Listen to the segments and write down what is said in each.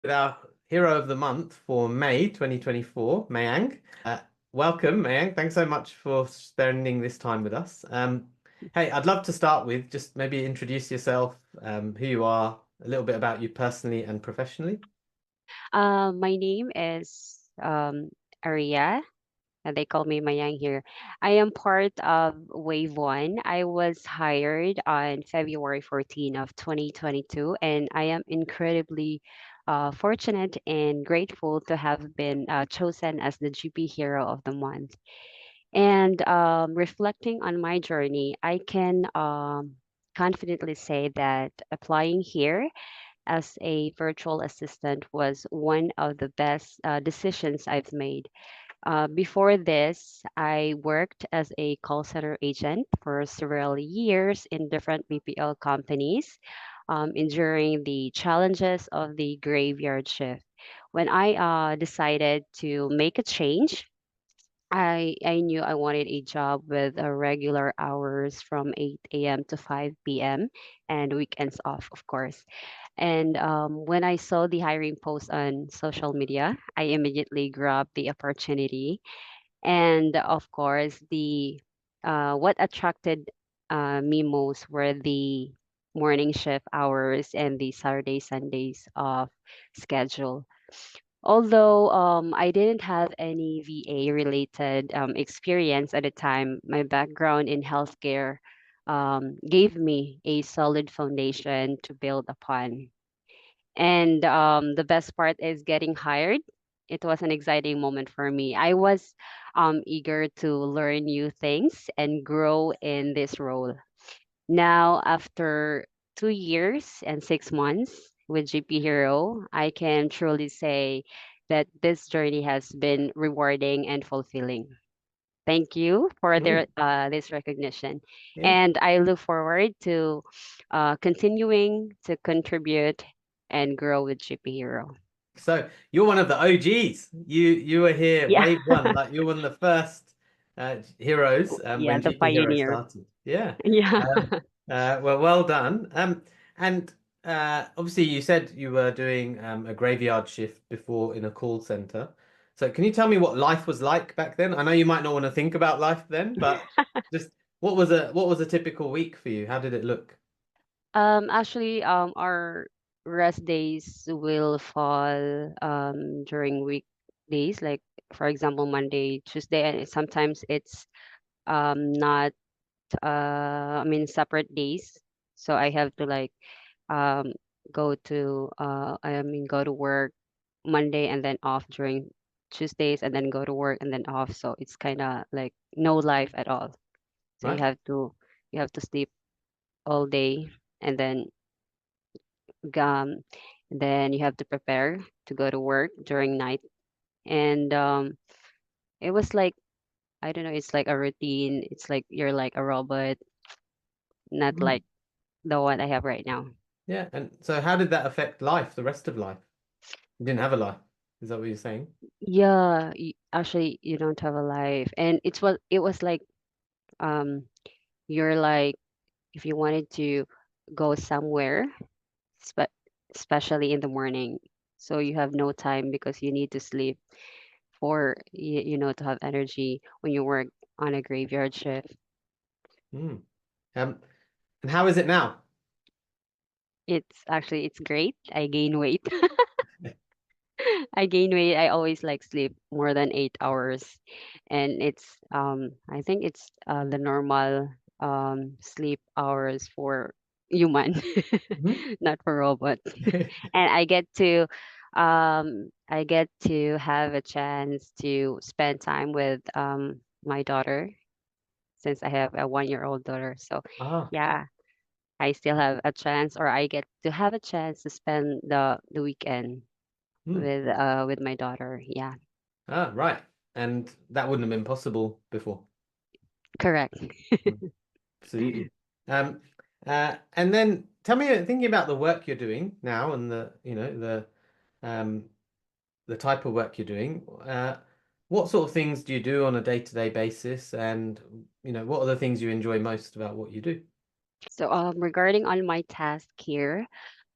With our hero of the month for May 2024, Mayang. Welcome, Mayang. Thanks so much for spending this time with us. Hey, I'd love to start with just maybe introduce yourself, who you are, a little bit about you personally and professionally. My name is Aria, and they call me Mayang here. I am part of Wave One. I was hired on February 14 of 2022, and I am incredibly fortunate and grateful to have been chosen as the GP Hero of the Month. And reflecting on my journey, I can confidently say that applying here as a virtual assistant was one of the best decisions I've made. Before this, I worked as a call center agent for several years in different BPL companies, enduring the challenges of the graveyard shift. When I decided to make a change, I knew I wanted a job with regular hours from 8 a.m. to 5 p.m. and weekends off, of course. And when I saw the hiring post on social media, I immediately grabbed the opportunity. And of course, the what attracted me most were the morning shift hours and the Saturday Sundays off schedule. Although I didn't have any VA related experience at the time, my background in healthcare gave me a solid foundation to build upon. And the best part is getting hired. It was an exciting moment for me. I was eager to learn new things and grow in this role. Now, after 2 years and 6 months with GP Hero, I can truly say that this journey has been rewarding and fulfilling. Thank you for Mm, this recognition. yeah. And I look forward to continuing to contribute and grow with GP Hero. So you're one of the OGs. You were here, Yeah, wave one, like you're one of the first heroes yeah, when the GP Hero pioneer. started. Yeah. Yeah. Um, well done. And obviously you said you were doing a graveyard shift before in a call center. So can you tell me what life was like back then? I know you might not want to think about life then, but just what was a typical week for you? How did it look? Actually, our rest days will fall during weekdays, like for example, Monday, Tuesday, and sometimes it's not I mean separate days. So I have to like um go to work Monday and then off during Tuesdays and then go to work and then off. So it's kind of like no life at all. So Right? you have to sleep all day and um, then you have to prepare to go to work during night. And it was like, I don't know, it's like a routine. It's like you're like a robot, not Mm. like the one I have right now. Yeah. And so how did that affect life, the rest of life? You didn't have a life. Is that what you're saying? Yeah, actually, you don't have a life, and it was like um, you're like if you wanted to go somewhere, spe especially in the morning, so you have no time because you need to sleep for to have energy when you work on a graveyard shift. Mm. Um, and how is it now? It's great. I gain weight. I gain weight. I always like sleep more than 8 hours, and it's I think it's the normal sleep hours for human, Mhm. not for robot. And I get to have a chance to spend time with my daughter since I have a 1 year old daughter. So Ah, yeah, I still have a chance, or I get to have a chance to spend the weekend mm. with my daughter. Yeah, Right. And that wouldn't have been possible before. correct. Mm. Absolutely. Um, and then tell me, thinking about the work you're doing now and um, the type of work you're doing, what sort of things do you do on a day-to-day basis? And, what are the things you enjoy most about what you do? So regarding on my task here,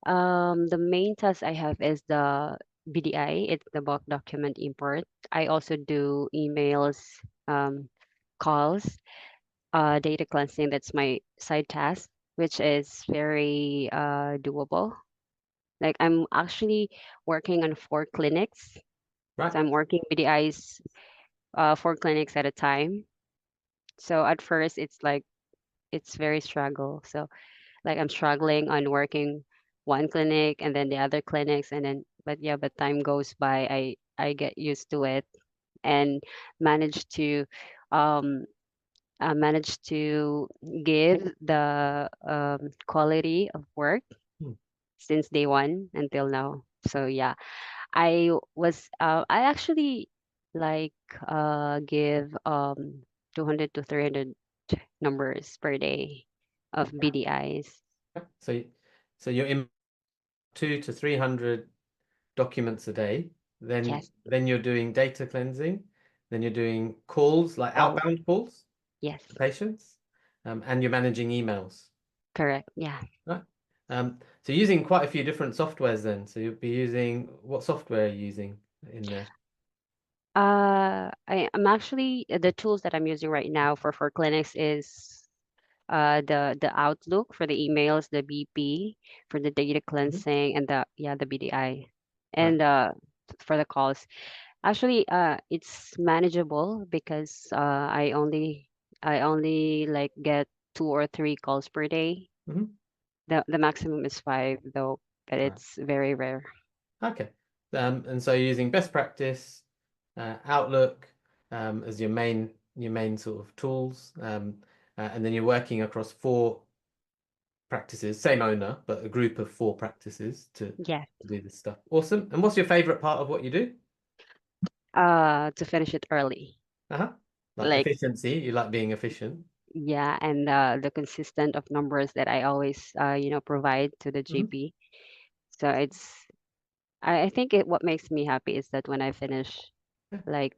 The main task I have is the BDI. It's the bulk document import. I also do emails, um, calls, data cleansing. That's my side task, which is very doable. Like I'm actually working on 4 clinics. Right. So I'm working BDIs 4 clinics at a time. So at first it's like it's very struggle. So like I'm struggling on working one clinic and then the other clinics and then but yeah, but time goes by, I get used to it and manage to um manage to give the quality of work Hmm. since day one until now. So yeah, I actually like give 200 to 300 numbers per day of BDIs. So, so you're in 200 to 300 documents a day. Yes, Then you're doing data cleansing. Then you're doing calls, like all outbound calls yes, to patients, and you're managing emails. correct. Yeah. Right. So you're using quite a few different softwares then. So you'll be using what software are you using in there? I'm actually the tools that I'm using right now for clinics is the Outlook for the emails, the BP for the data Mhm. cleansing, and the yeah the BDI, Right. and for the calls. Actually, it's manageable because I only like get 2 or 3 calls per day. Mhm. The maximum is 5 though, but Right. it's very rare. Okay. And so you're using best practice, Outlook, as your main sort of tools, and then you're working across 4 practices, same owner, but a group of 4 practices Yes. to do this stuff. Awesome. And what's your favorite part of what you do? To finish it early. Uh-huh. Like Like efficiency. You like being efficient. yeah, and the consistent of numbers that I always provide to the Hmm. GP. So I think what makes me happy is that when I finish Yeah. like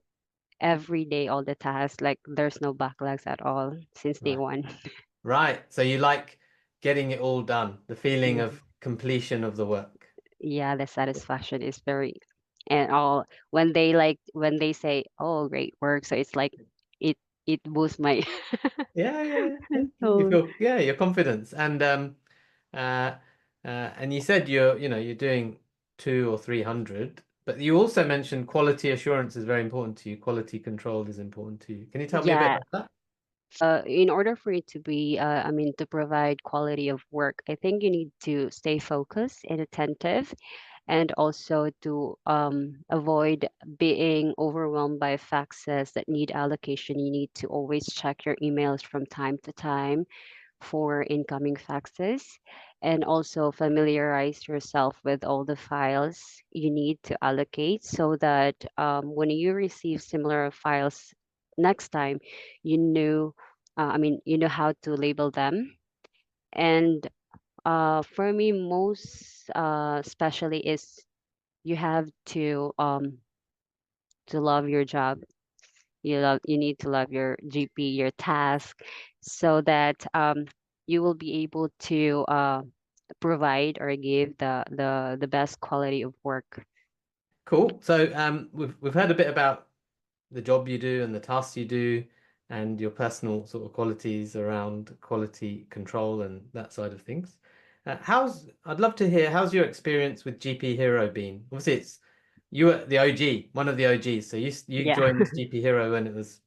every day all the tasks, like there's no backlogs at all since day Right. one. Right. So you like getting it all done, the feeling Yeah, of completion of the work. yeah, the satisfaction is very and all when they say, "Oh, great work," so it's like it it boosts my Yeah, yeah, yeah, yeah. You so feel, yeah, your confidence. Uh, and you said you're doing 200 or 300, but you also mentioned quality assurance is very important to you. Quality control is important to you. Can you tell me a bit yeah. about that? In order for it to be, I mean, to provide quality of work, I think you need to stay focused and attentive, and also to avoid being overwhelmed by faxes that need allocation. You need to always check your emails from time to time for incoming faxes, and also familiarize yourself with all the files you need to allocate so that when you receive similar files next time, you know, you know how to label them. And for me, most especially is you have to love your job. You need to love your GP, your task, so that you will be able to provide or give the best quality of work. Cool. So we've heard a bit about the job you do and the tasks you do and your personal sort of qualities around quality control and that side of things. I'd love to hear how's your experience with GP Hero been? Obviously, you were the OG, one of the OGs. So you Yeah. joined GP Hero when it was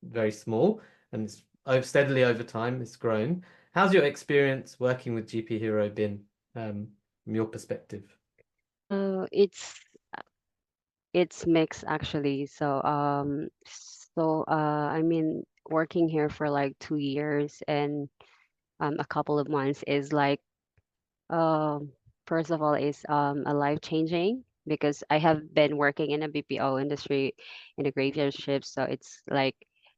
very small, and it's steadily over time it's grown. How's your experience working with GP Hero been, from your perspective? It's mixed actually. I mean, working here for like 2 years and a couple of months is like Um, first of all, is a life changing because I have been working in a BPO industry in the graveyard shift, so it's like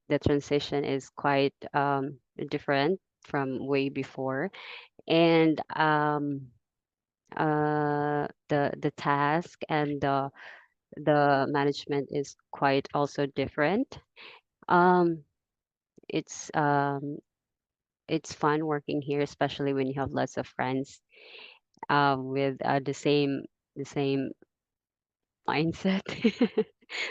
the transition is quite different from way before, and the task and the management is quite also different. Um, it's um, it's fun working here, especially when you have lots of friends. with the same mindset,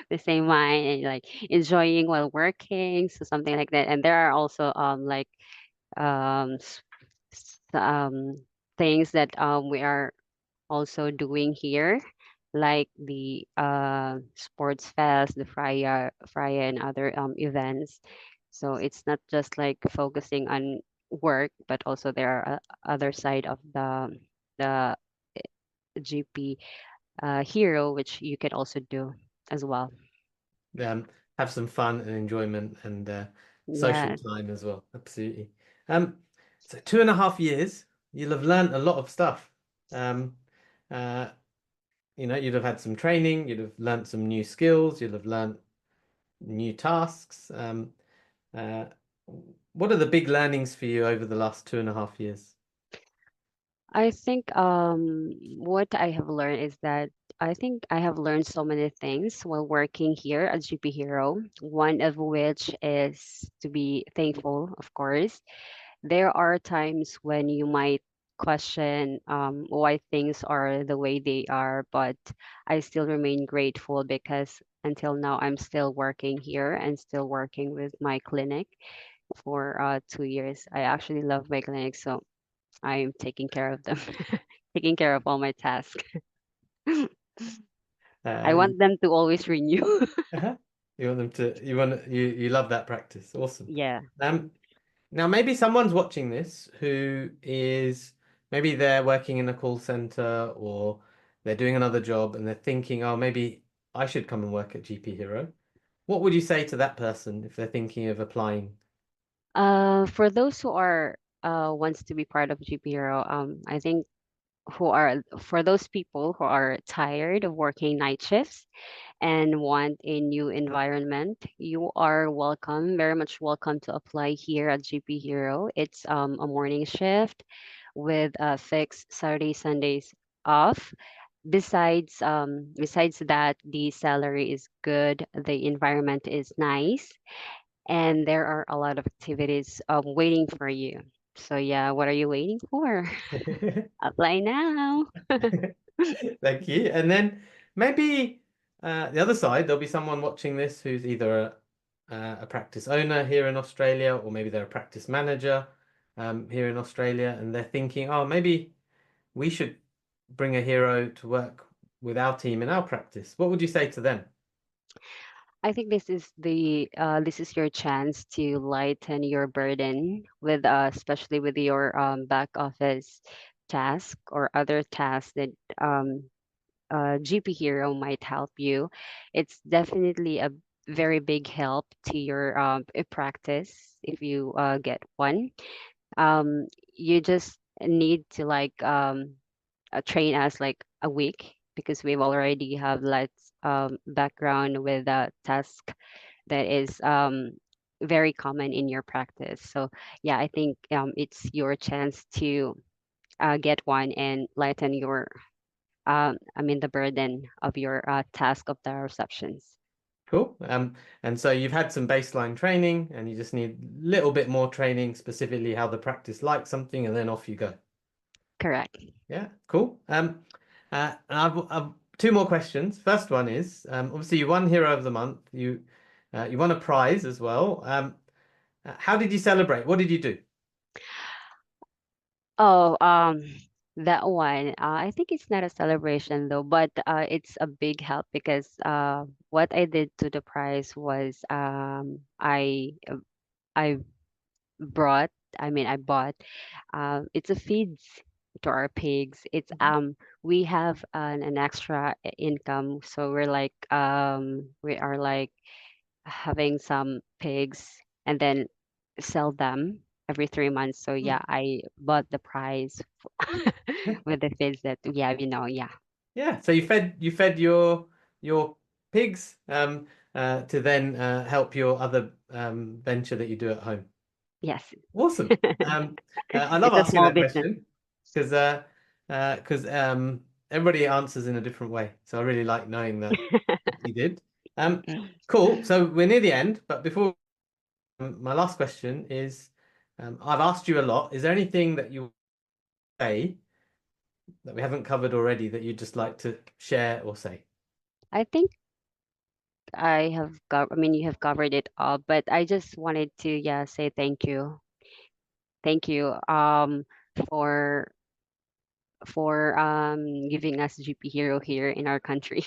the same mind, and like enjoying while working, so something like that. And there are also like um, s- um things that we are also doing here, like the sports fest, the Fraya and other events. So it's not just like focusing on work, but also there are other side of the GP hero, which you can also do as well. Um, have some fun and enjoyment and social Yes. time as well. Absolutely. Um, so 2.5 years, you'll have learned a lot of stuff. Um, uh, you'd have had some training, you'd have learned some new skills, you'll have learned new tasks. Uh, what are the big learnings for you over the last 2.5 years? I think what I have learned is that I think I have learned so many things while working here at GP Hero. One of which is to be thankful, of course. There are times when you might question why things are the way they are, but I still remain grateful because until now I'm still working here and still working with my clinic for 2 years. I actually love my clinic, so I'm taking care of them, taking care of all my tasks. I Uh, want them to always renew. uh-huh. You want them to, you love that practice. Awesome. Yeah. Um, Now, maybe someone's watching this who is maybe they're working in a call center or they're doing another job and they're thinking, oh, maybe I should come and work at GP Hero. What would you say to that person if they're thinking of applying? For those who are wants to be part of GP Hero, I think who are for those people who are tired of working night shifts and want a new environment, you are welcome, very much welcome to apply here at GP Hero. It's a morning shift with fixed Saturday, Sundays off. Besides that, the salary is good, the environment is nice, and there are a lot of activities waiting for you. So yeah, what are you waiting for? Apply now. Thank you. And then maybe the other side, there'll be someone watching this who's either a practice owner here in Australia or maybe they're a practice manager here in Australia and they're thinking, oh, maybe we should bring a hero to work with our team in our practice. What would you say to them? I think this is your chance to lighten your burden with especially with your back office task or other tasks that GP Hero might help you. It's definitely a very big help to your practice if you get one. You just need to like train us like a week because we've already have lots background with a task that is very common in your practice. So yeah, I think it's your chance to get one and lighten your the burden of your task of the receptions. Cool. And so you've had some baseline training and you just need a little bit more training, specifically how the practice likes something, and then off you go. Correct. Yeah, cool. And I've two more questions. First one is, obviously you won Hero of the Month. You won a prize as well. How did you celebrate? What did you do? Oh, that one. I think it's not a celebration though, but it's a big help because what I did to the prize was I brought I bought it's a feeds to our pigs. It's we have an extra income, so we are like having some pigs and then sell them every 3 months. So Hmm. yeah, I bought the prize with the feeds that we have, yeah. Yeah, so you fed your pigs to then help your other venture that you do at home. Yes. Awesome. I love It's a asking small that business. question because everybody answers in a different way. So I really like knowing that you did. Um, cool. So we're near the end, but before my last question is, I've asked you a lot. Is there anything that you say that we haven't covered already that you'd just like to share or say? I think I mean, you have covered it all, but I just wanted to, yeah, say thank you. Thank you for giving us GP Hero here in our country.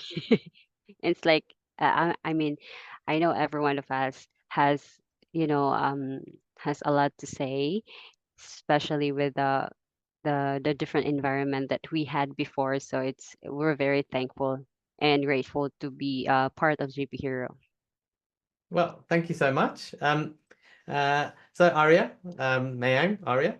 It's like I mean, I know every one of us has, you know, has a lot to say, especially with the different environment that we had before. So we're very thankful and grateful to be part of GP Hero. Well, thank you so much. So Arya, Mayang, Arya,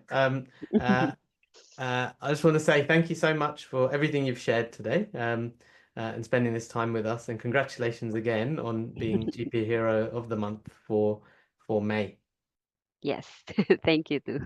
I just want to say thank you so much for everything you've shared today, and spending this time with us. And congratulations again on being GP Hero of the Month for May. Yes, thank you too.